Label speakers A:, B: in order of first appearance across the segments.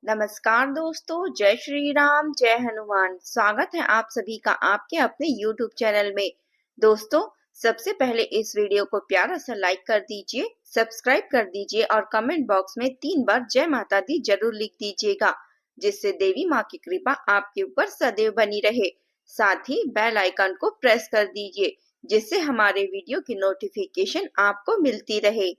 A: नमस्कार दोस्तों, जय श्री राम, जय हनुमान। स्वागत है आप सभी का आपके अपने YouTube चैनल में। दोस्तों, सबसे पहले इस वीडियो को प्यारा सा लाइक कर दीजिए, सब्सक्राइब कर दीजिए और कमेंट बॉक्स में 3 बार जय माता दी जरूर लिख दीजिएगा, जिससे देवी माँ की कृपा आपके ऊपर सदैव बनी रहे। साथ ही बेल आइकन को प्रेस कर दीजिए, जिससे हमारे वीडियो की नोटिफिकेशन आपको मिलती रहे।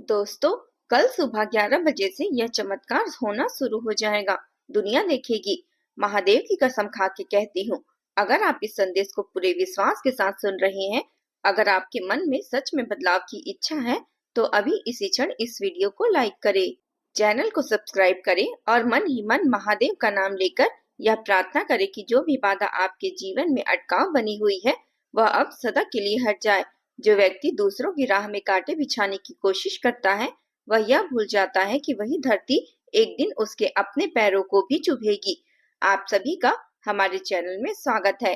A: दोस्तों, कल सुबह 11 बजे से यह चमत्कार होना शुरू हो जाएगा। दुनिया देखेगी। महादेव की कसम खा के कहती हूँ, अगर आप इस संदेश को पूरे विश्वास के साथ सुन रहे हैं, अगर आपके मन में सच में बदलाव की इच्छा है, तो अभी इसी क्षण इस वीडियो को लाइक करें, चैनल को सब्सक्राइब करें और मन ही मन महादेव का नाम लेकर यह प्रार्थना करें कि जो भी बाधा आपके जीवन में अटकाव बनी हुई है, वह अब सदा के लिए हट जाए। जो व्यक्ति दूसरों की राह में कांटे बिछाने की कोशिश करता है, वह यह भूल जाता है कि वही धरती एक दिन उसके अपने पैरों को भी चुभेगी। आप सभी का हमारे चैनल में स्वागत है।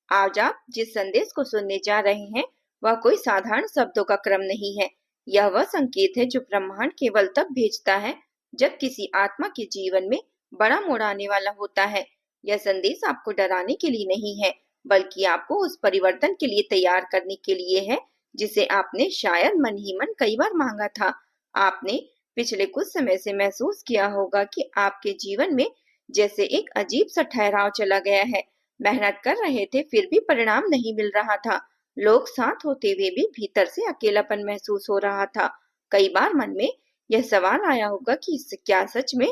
A: आज आप जिस संदेश को सुनने जा रहे हैं, वह कोई साधारण शब्दों का क्रम नहीं है। यह वह संकेत है जो ब्रह्मांड केवल तब भेजता है जब किसी आत्मा के जीवन में बड़ा मोड़ आने वाला होता है। यह संदेश आपको डराने के लिए नहीं है, बल्कि आपको उस परिवर्तन के लिए तैयार करने के लिए है जिसे आपने शायद मन ही मन कई बार मांगा था। आपने पिछले कुछ समय से महसूस किया होगा कि आपके जीवन में जैसे एक अजीब सा ठहराव चला गया है। मेहनत कर रहे थे, फिर भी परिणाम नहीं मिल रहा था। लोग साथ होते हुए भी भीतर से अकेलापन महसूस हो रहा था। कई बार मन में यह सवाल आया होगा कि क्या सच में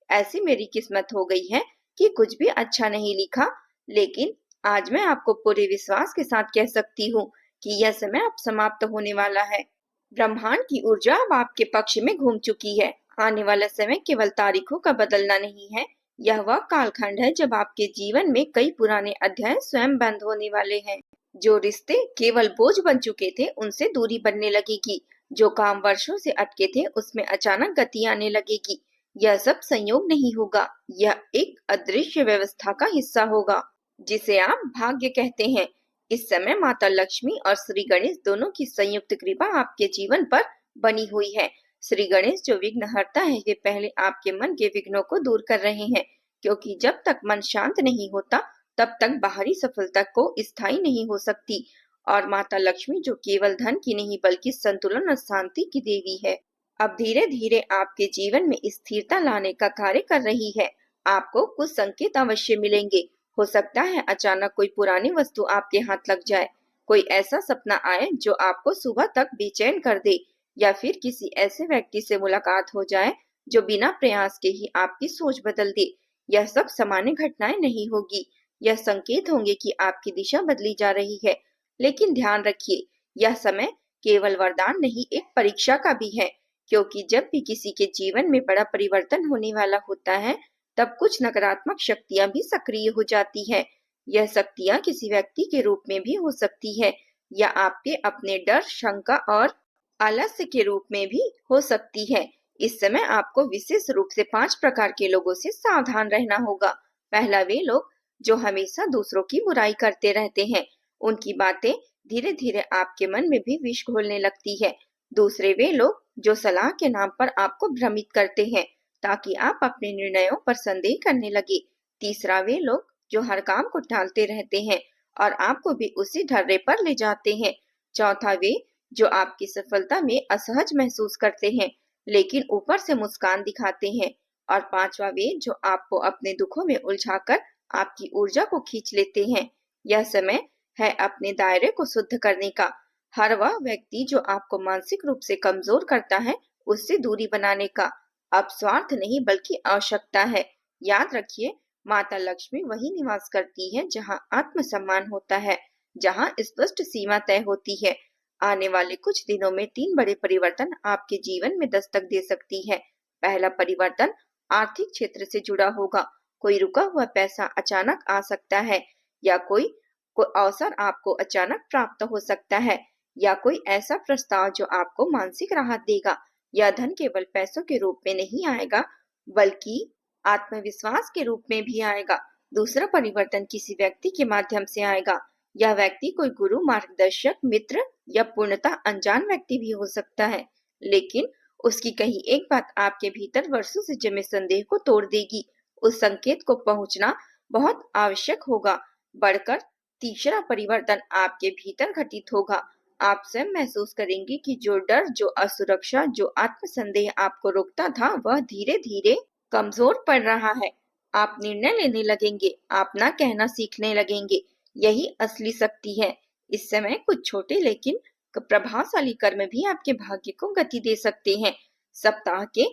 A: ऐसी मेरी किस्मत हो गई है कि कुछ भी अच्छा नहीं लिखा। लेकिन आज मैं आपको पूरे विश्वास के साथ कह सकती हूँ कि यह समय अब समाप्त होने वाला है। ब्रह्मांड की ऊर्जा अब आपके पक्ष में घूम चुकी है। आने वाला समय केवल तारीखों का बदलना नहीं है, यह वह कालखंड है जब आपके जीवन में कई पुराने अध्याय स्वयं बंद होने वाले हैं। जो रिश्ते केवल बोझ बन चुके थे, उनसे दूरी बनने लगेगी। जो काम वर्षों से अटके थे, उसमें अचानक गति आने लगेगी। यह सब संयोग नहीं होगा, यह एक अदृश्य व्यवस्था का हिस्सा होगा, जिसे आप भाग्य कहते हैं। इस समय माता लक्ष्मी और श्री गणेश दोनों की संयुक्त कृपा आपके जीवन पर बनी हुई है। श्री गणेश जो विघ्नहर्ता है, वे पहले आपके मन के विघ्नों को दूर कर रहे हैं, क्योंकि जब तक मन शांत नहीं होता, तब तक बाहरी सफलता को स्थायी नहीं हो सकती। और माता लक्ष्मी जो केवल धन की नहीं बल्कि संतुलन और शांति की देवी है, अब धीरे धीरे आपके जीवन में स्थिरता लाने का कार्य कर रही है। आपको कुछ संकेत अवश्य मिलेंगे। हो सकता है अचानक कोई पुरानी वस्तु आपके हाथ लग जाए, कोई ऐसा सपना आए जो आपको सुबह तक बेचैन कर दे, या फिर किसी ऐसे व्यक्ति से मुलाकात हो जाए जो बिना प्रयास के ही आपकी सोच बदल दे। यह सब सामान्य घटनाएं नहीं होगी, यह संकेत होंगे कि आपकी दिशा बदली जा रही है। लेकिन ध्यान रखिए, यह समय केवल वरदान नहीं, एक परीक्षा का भी है, क्योंकि जब भी किसी के जीवन में बड़ा परिवर्तन होने वाला होता है, तब कुछ नकारात्मक शक्तियां भी सक्रिय हो जाती हैं। यह शक्तियां किसी व्यक्ति के रूप में भी हो सकती है, या आपके अपने डर, शंका और आलस्य के रूप में भी हो सकती है। इस समय आपको विशेष रूप से 5 प्रकार के लोगों से सावधान रहना होगा। पहला, वे लोग जो हमेशा दूसरों की बुराई करते रहते हैं। उनकी बातें धीरे धीरे आपके मन में भी विष घोलने लगती है। दूसरे, वे लोग जो सलाह के नाम पर आपको भ्रमित करते हैं, ताकि आप अपने निर्णयों पर संदेह करने लगे। तीसरा, वे लोग जो हर काम को टालते रहते हैं और आपको भी उसी ढर्रे पर ले जाते हैं। चौथा, वे जो आपकी सफलता में असहज महसूस करते हैं, लेकिन ऊपर से मुस्कान दिखाते हैं। और पांचवा, वे जो आपको अपने दुखों में उलझाकर आपकी ऊर्जा को खींच लेते हैं। यह समय है अपने दायरे को शुद्ध करने का। हर वह व्यक्ति जो आपको मानसिक रूप से कमजोर करता है, उससे दूरी बनाने का। अब स्वार्थ नहीं बल्कि आवश्यकता है। याद रखिए, माता लक्ष्मी वही निवास करती है जहाँ आत्मसम्मान होता है, जहाँ स्पष्ट सीमा तय होती है। आने वाले कुछ दिनों में 3 बड़े परिवर्तन आपके जीवन में दस्तक दे सकती है। पहला परिवर्तन आर्थिक क्षेत्र से जुड़ा होगा। कोई रुका हुआ पैसा अचानक आ सकता है, या कोई अवसर आपको अचानक प्राप्त हो सकता है, या कोई ऐसा प्रस्ताव जो आपको मानसिक राहत देगा। यह धन केवल पैसों के रूप में नहीं आएगा, बल्कि आत्मविश्वास के रूप में भी आएगा। दूसरा परिवर्तन किसी व्यक्ति के माध्यम से आएगा। यह व्यक्ति कोई गुरु, मार्गदर्शक, मित्र या पूर्णतः अनजान व्यक्ति भी हो सकता है, लेकिन उसकी कही एक बात आपके भीतर वर्षों से जमे संदेह को तोड़ देगी। उस संकेत को पहुंचना बहुत आवश्यक होगा। बढ़कर तीसरा परिवर्तन आपके भीतर घटित होगा। आप स्वयं महसूस करेंगे कि जो डर, जो असुरक्षा, जो आत्मसंदेह आपको रोकता था, वह धीरे धीरे कमजोर पड़ रहा है। आप निर्णय लेने लगेंगे, आप ना कहना सीखने लगेंगे। यही असली शक्ति है। इस समय कुछ छोटे लेकिन प्रभावशाली कर्म भी आपके भाग्य को गति दे सकते हैं। सप्ताह के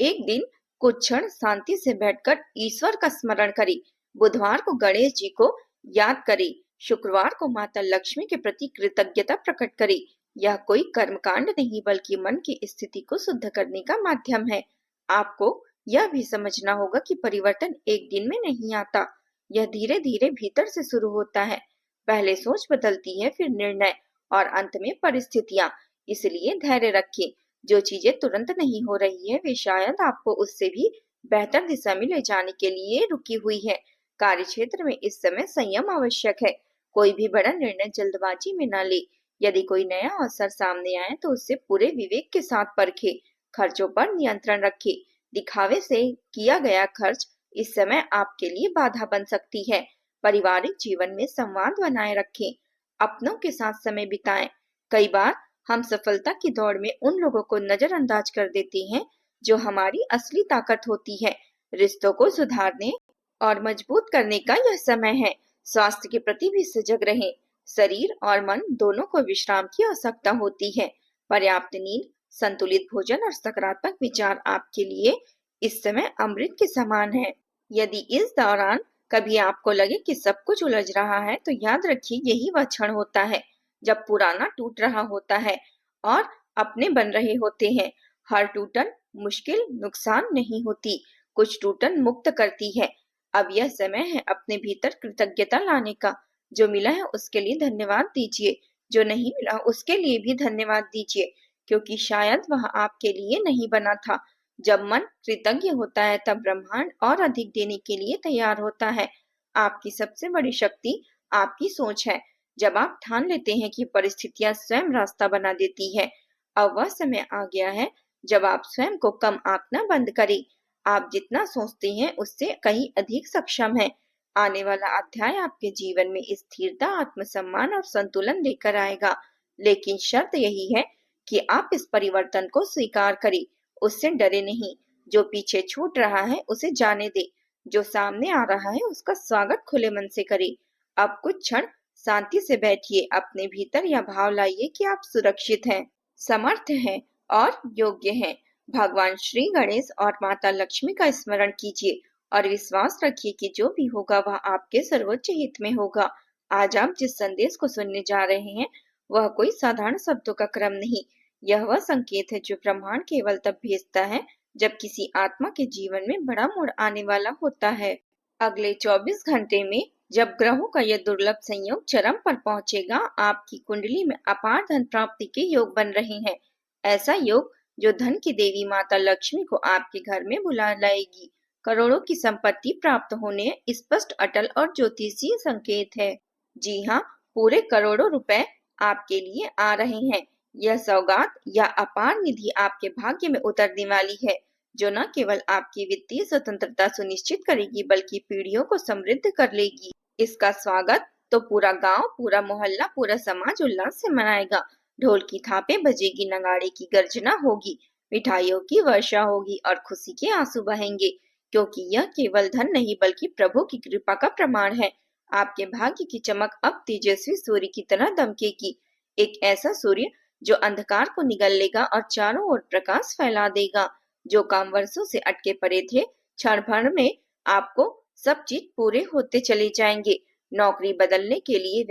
A: एक दिन कुछ क्षण शांति से बैठकर ईश्वर का स्मरण करें। बुधवार को गणेश जी को याद करें। शुक्रवार को माता लक्ष्मी के प्रति कृतज्ञता प्रकट करें। यह कोई कर्मकांड नहीं बल्कि मन की स्थिति को शुद्ध करने का माध्यम है। आपको यह भी समझना होगा कि परिवर्तन एक दिन में नहीं आता। यह धीरे धीरे भीतर से शुरू होता है। पहले सोच बदलती है, फिर निर्णय और अंत में परिस्थितियां। इसलिए धैर्य रखें। जो चीजें तुरंत नहीं हो रही है, वे शायद आपको उससे भी बेहतर दिशा में ले जाने के लिए रुकी हुई है। कार्य क्षेत्र में इस समय संयम आवश्यक है। कोई भी बड़ा निर्णय जल्दबाजी में न ले। यदि कोई नया अवसर सामने आए तो उससे पूरे विवेक के साथ परखे। खर्चों पर नियंत्रण रखें। दिखावे से किया गया खर्च इस समय आपके लिए बाधा बन सकती है। पारिवारिक जीवन में संवाद बनाए रखें। अपनों के साथ समय बिताएं। कई बार हम सफलता की दौड़ में उन लोगों को नजरअंदाज कर देते हैं जो हमारी असली ताकत होती है। रिश्तों को सुधारने और मजबूत करने का यह समय है। स्वास्थ्य के प्रति भी सजग रहें। शरीर और मन दोनों को विश्राम की आवश्यकता होती है। पर्याप्त नींद, संतुलित भोजन और सकारात्मक विचार आपके लिए इस समय अमृत के समान है। यदि इस दौरान कभी आपको लगे कि सब कुछ उलझ रहा है, तो याद रखिए यही वह क्षण होता है जब पुराना टूट रहा होता है और अपने बन रहे होते हैं। हर टूटन मुश्किल नुकसान नहीं होती, कुछ टूटन मुक्त करती है। अब यह समय है अपने भीतर कृतज्ञता लाने का। जो मिला है उसके लिए धन्यवाद दीजिए, जो नहीं मिला उसके लिए भी धन्यवाद दीजिए, क्योंकि शायद वह आपके लिए नहीं बना था। जब मन कृतज्ञ होता है तब ब्रह्मांड और अधिक देने के लिए तैयार होता है। आपकी सबसे बड़ी शक्ति आपकी सोच है। जब आप ठान लेते हैं कि परिस्थितियां स्वयं रास्ता बना देती है, अब वह समय आ गया है जब आप स्वयं को कम आंकना बंद करें। आप जितना सोचते हैं उससे कहीं अधिक सक्षम हैं। आने वाला अध्याय आपके जीवन में स्थिरता, आत्मसम्मान और संतुलन लेकर आएगा। लेकिन शर्त यही है कि आप इस परिवर्तन को स्वीकार करें, उससे डरे नहीं। जो पीछे छूट रहा है उसे जाने दे। जो सामने आ रहा है उसका स्वागत खुले मन से करें। अब कुछ क्षण शांति से बैठिए। अपने भीतर यह भाव लाइए कि आप सुरक्षित हैं, समर्थ हैं और योग्य हैं। भगवान श्री गणेश और माता लक्ष्मी का स्मरण कीजिए और विश्वास रखिए कि जो भी होगा वह आपके सर्वोच्च हित में होगा। आज आप जिस संदेश को सुनने जा रहे हैं वह कोई साधारण शब्दों का क्रम नहीं, यह वह संकेत है जो ब्रह्मांड केवल तब भेजता है जब किसी आत्मा के जीवन में बड़ा मोड़ आने वाला होता है। अगले 24 घंटे में जब ग्रहों का यह दुर्लभ संयोग चरम पर पहुंचेगा, आपकी कुंडली में अपार धन प्राप्ति के योग बन रहे हैं। ऐसा योग जो धन की देवी माता लक्ष्मी को आपके घर में बुला लाएगी। करोड़ों की संपत्ति प्राप्त होने स्पष्ट, अटल और ज्योतिषीय संकेत है। जी हाँ, पूरे करोड़ों रुपए आपके लिए आ रहे हैं। यह सौगात या अपार निधि आपके भाग्य में उतरने वाली है, जो न केवल आपकी वित्तीय स्वतंत्रता सुनिश्चित करेगी बल्कि पीढ़ियों को समृद्ध कर लेगी। इसका स्वागत तो पूरा गांव, पूरा मोहल्ला, पूरा समाज उल्लास से मनाएगा। ढोल की थापें बजेगी, नगाड़े की गर्जना होगी, मिठाइयों की वर्षा होगी और खुशी के आंसू बहेंगे, क्योंकि यह केवल धन नहीं बल्कि प्रभु की कृपा का प्रमाण है। आपके भाग्य की चमक अब तेजस्वी सूर्य की तरह दमकेगी। एक ऐसा सूर्य जो अंधकार को निगल लेगा और चारों ओर प्रकाश फैला देगा। जो काम वर्षों से अटके पड़े थे, क्षण भर में आपको सब चीज पूरे होते चले जाएंगे। नौकरी बदलने के लिए,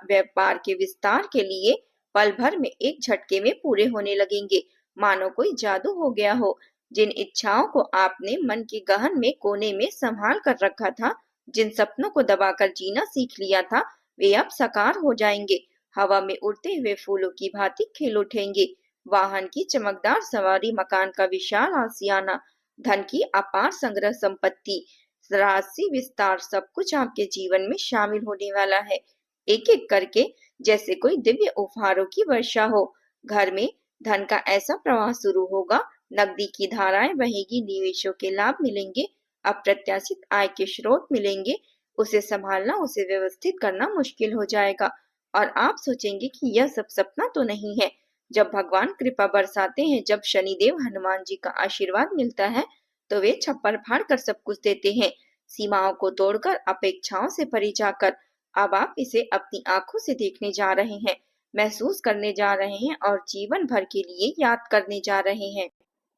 A: व्यापार के विस्तार के लिए पल भर में एक झटके में पूरे होने लगेंगे, मानो कोई जादू हो गया हो। जिन इच्छाओं को आपने मन के गहन में कोने में संभाल कर रखा था, जिन सपनों को दबाकर जीना सीख लिया था, वे अब साकार हो जाएंगे। हवा में उड़ते हुए फूलों की भांति खिल उठेंगे। वाहन की चमकदार सवारी, मकान का विशाल आशियाना, धन की अपार संग्रह संपत्ति, राशि विस्तार, सब कुछ आपके जीवन में शामिल होने वाला है। एक एक करके जैसे कोई दिव्य उपहारों की वर्षा हो। घर में धन का ऐसा प्रवाह शुरू होगा नकदी की धाराएं बहेगी, निवेशों के लाभ मिलेंगे, अप्रत्याशित आय के स्रोत मिलेंगे। उसे संभालना, उसे व्यवस्थित करना मुश्किल हो जाएगा और आप सोचेंगे कि यह सब सपना तो नहीं है। जब भगवान कृपा बरसाते हैं, जब शनिदेव हनुमान जी का आशीर्वाद मिलता है, तो वे छप्पर फाड़ कर सब कुछ देते हैं, सीमाओं को तोड़कर, अपेक्षाओं से परे जाकर। अब आप इसे अपनी आंखों से देखने जा रहे हैं, महसूस करने जा रहे हैं और जीवन भर के लिए याद करने जा रहे हैं।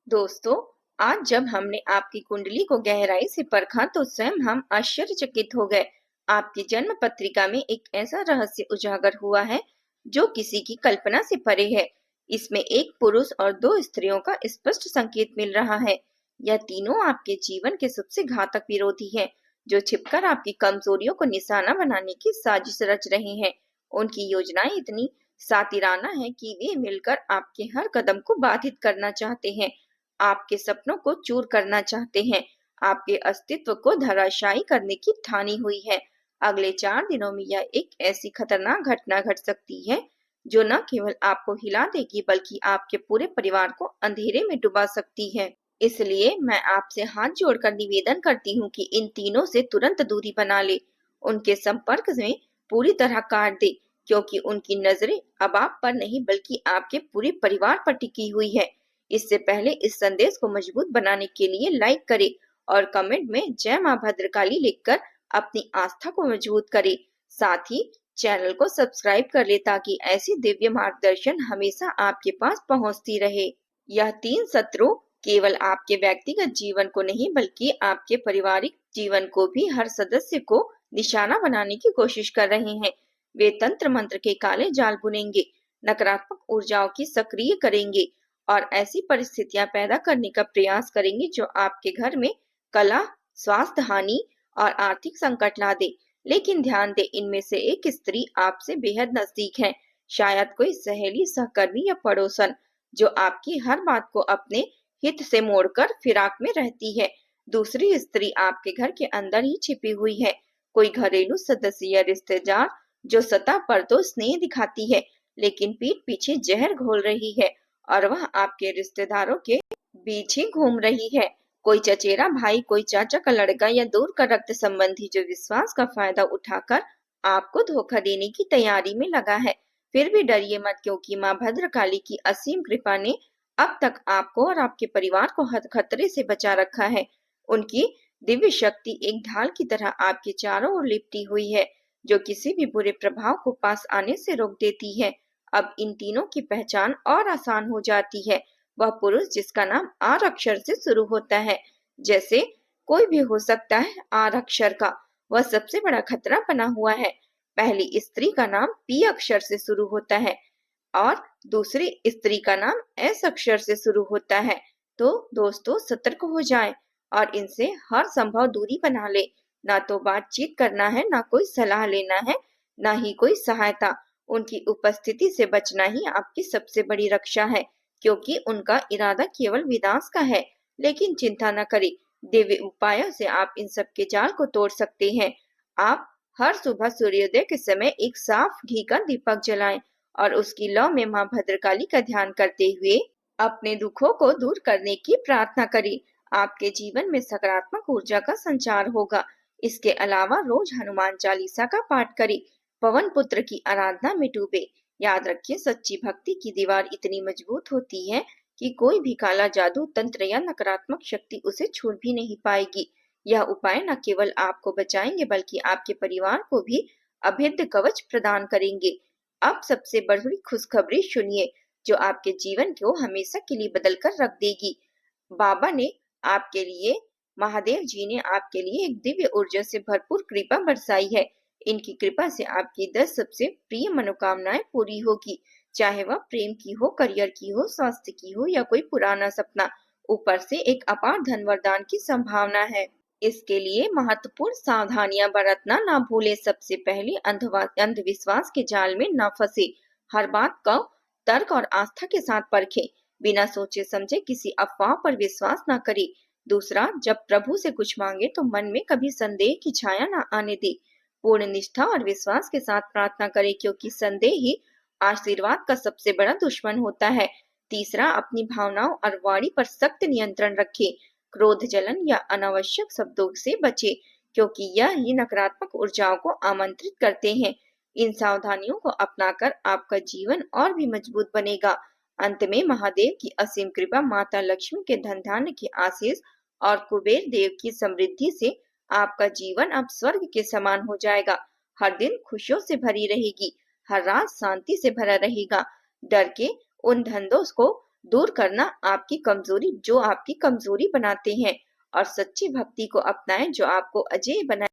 A: दोस्तों, आज जब हमने आपकी कुंडली को गहराई से परखा तो स्वयं हम आश्चर्यचकित हो गए। आपकी जन्म पत्रिका में एक ऐसा रहस्य उजागर हुआ है जो किसी की कल्पना से परे है। इसमें एक पुरुष और दो स्त्रियों का स्पष्ट संकेत मिल रहा है। यह तीनों आपके जीवन के सबसे घातक विरोधी हैं, जो छिपकर आपकी कमजोरियों को निशाना बनाने की साजिश रच रहे हैं। उनकी योजनाएं इतनी सातिराना है कि वे मिलकर आपके हर कदम को बाधित करना चाहते हैं, आपके सपनों को चूर करना चाहते हैं, आपके अस्तित्व को धराशायी करने की ठानी हुई है। अगले 4 दिनों में यह एक ऐसी खतरनाक घटना घट सकती है जो न केवल आपको हिला देगी बल्कि आपके पूरे परिवार को अंधेरे में डुबा सकती है। इसलिए मैं आपसे हाथ जोड़कर निवेदन करती हूँ कि इन तीनों से तुरंत दूरी बना ले, उनके संपर्क में पूरी तरह काट दे, क्योंकि उनकी नजरें अब आप पर नहीं बल्कि आपके पूरे परिवार पर टिकी हुई है। इससे पहले इस संदेश को मजबूत बनाने के लिए लाइक करें और कमेंट में जय मां भद्रकाली लिखकर अपनी आस्था को मजबूत करें। साथ ही चैनल को सब्सक्राइब कर ले ताकि ऐसी दिव्य मार्गदर्शन हमेशा आपके पास पहुंचती रहे। यह 3 शत्रु केवल आपके व्यक्तिगत जीवन को नहीं बल्कि आपके पारिवारिक जीवन को भी, हर सदस्य को निशाना बनाने की कोशिश कर रहे हैं। वे तंत्र मंत्र के काले जाल बुनेंगे, नकारात्मक ऊर्जाओं की सक्रिय करेंगे और ऐसी परिस्थितियां पैदा करने का प्रयास करेंगे जो आपके घर में कला, स्वास्थ्य हानि और आर्थिक संकट ला दे। लेकिन ध्यान दें, इनमें से एक स्त्री आपसे बेहद नजदीक है, शायद कोई सहेली, सहकर्मी या पड़ोसन, जो आपकी हर बात को अपने हित से मोड़कर फिराक में रहती है। दूसरी स्त्री आपके घर के अंदर ही छिपी हुई है, कोई घरेलू सदस्य या रिश्तेदार जो सतह पर तो स्नेह दिखाती है लेकिन पीठ पीछे जहर घोल रही है और वह आपके रिश्तेदारों के बीच ही घूम रही है। कोई चचेरा भाई, कोई चाचा का लड़का या दूर का रक्त संबंधी जो विश्वास का फायदा उठाकर आपको धोखा देने की तैयारी में लगा है। फिर भी डरिए मत, क्योंकि मां भद्रकाली की असीम कृपा ने अब तक आपको और आपके परिवार को खतरे से बचा रखा है। उनकी दिव्य शक्ति एक ढाल की तरह आपके चारों ओर लिपटी हुई है, जो किसी भी बुरे प्रभाव को पास आने से रोक देती है। अब इन तीनों की पहचान और आसान हो जाती है। वह पुरुष जिसका नाम आर अक्षर से शुरू होता है, जैसे कोई भी हो सकता है आर अक्षर का, वह सबसे बड़ा खतरा बना हुआ है। पहली स्त्री का नाम पी अक्षर से शुरू होता है और दूसरी स्त्री का नाम एस अक्षर से शुरू होता है। तो दोस्तों, सतर्क हो जाएं और इनसे हर संभव दूरी बना ले। ना तो बातचीत करना है, ना कोई सलाह लेना है, ना ही कोई सहायता। उनकी उपस्थिति से बचना ही आपकी सबसे बड़ी रक्षा है, क्योंकि उनका इरादा केवल विनाश का है। लेकिन चिंता न करें, दिव्य उपायों से आप इन सब के जाल को तोड़ सकते हैं। आप हर सुबह सूर्योदय के समय एक साफ घी का दीपक जलाएं और उसकी लौ में मां भद्रकाली का ध्यान करते हुए अपने दुखों को दूर करने की प्रार्थना करें। आपके जीवन में सकारात्मक ऊर्जा का संचार होगा। इसके अलावा रोज हनुमान चालीसा का पाठ करें, पवन पुत्र की आराधना में डूबे। याद रखिए, सच्ची भक्ति की दीवार इतनी मजबूत होती है कि कोई भी काला जादू, तंत्र या नकारात्मक शक्ति उसे छू भी नहीं पाएगी। यह उपाय न केवल आपको बचाएंगे बल्कि आपके परिवार को भी अभेद्य कवच प्रदान करेंगे। अब सबसे बड़ी खुशखबरी सुनिए, जो आपके जीवन को हमेशा के लिए बदल कर रख देगी। बाबा ने आपके लिए, महादेव जी ने आपके लिए एक दिव्य ऊर्जा से भरपूर कृपा बरसाई है। इनकी कृपा से आपकी 10 सबसे प्रिय मनोकामनाएं पूरी होगी, चाहे वह प्रेम की हो, करियर की हो, स्वास्थ्य की हो या कोई पुराना सपना। ऊपर से एक अपार धन वरदान की संभावना है। इसके लिए महत्वपूर्ण सावधानियां बरतना ना भूले। सबसे पहले अंधविश्वास के जाल में न फंसे। हर बात को तर्क और आस्था के साथ परखें। बिना सोचे समझे किसी अफवाह पर विश्वास न करें। दूसरा, जब प्रभु से कुछ मांगे तो मन में कभी संदेह की छाया न आने दे। पूर्ण निष्ठा और विश्वास के साथ प्रार्थना करें, क्योंकि संदेह ही आशीर्वाद का सबसे बड़ा दुश्मन होता है। तीसरा, अपनी भावनाओं और वाणी पर सख्त नियंत्रण रखें। क्रोध, जलन या अनावश्यक शब्दों से बचें, क्योंकि यह ही नकारात्मक ऊर्जाओं को आमंत्रित करते हैं। इन सावधानियों को अपनाकर आपका जीवन और भी मजबूत बनेगा। अंत में महादेव की असीम कृपा, माता लक्ष्मी के धन धान्य के आशीष और कुबेर देव की समृद्धि से आपका जीवन अब स्वर्ग के समान हो जाएगा। हर दिन खुशियों से भरी रहेगी, हर रात शांति से भरा रहेगा। डर के उन धंधों को दूर करना आपकी कमजोरी बनाते हैं, और सच्ची भक्ति को अपनाएं जो आपको अजेय बनाए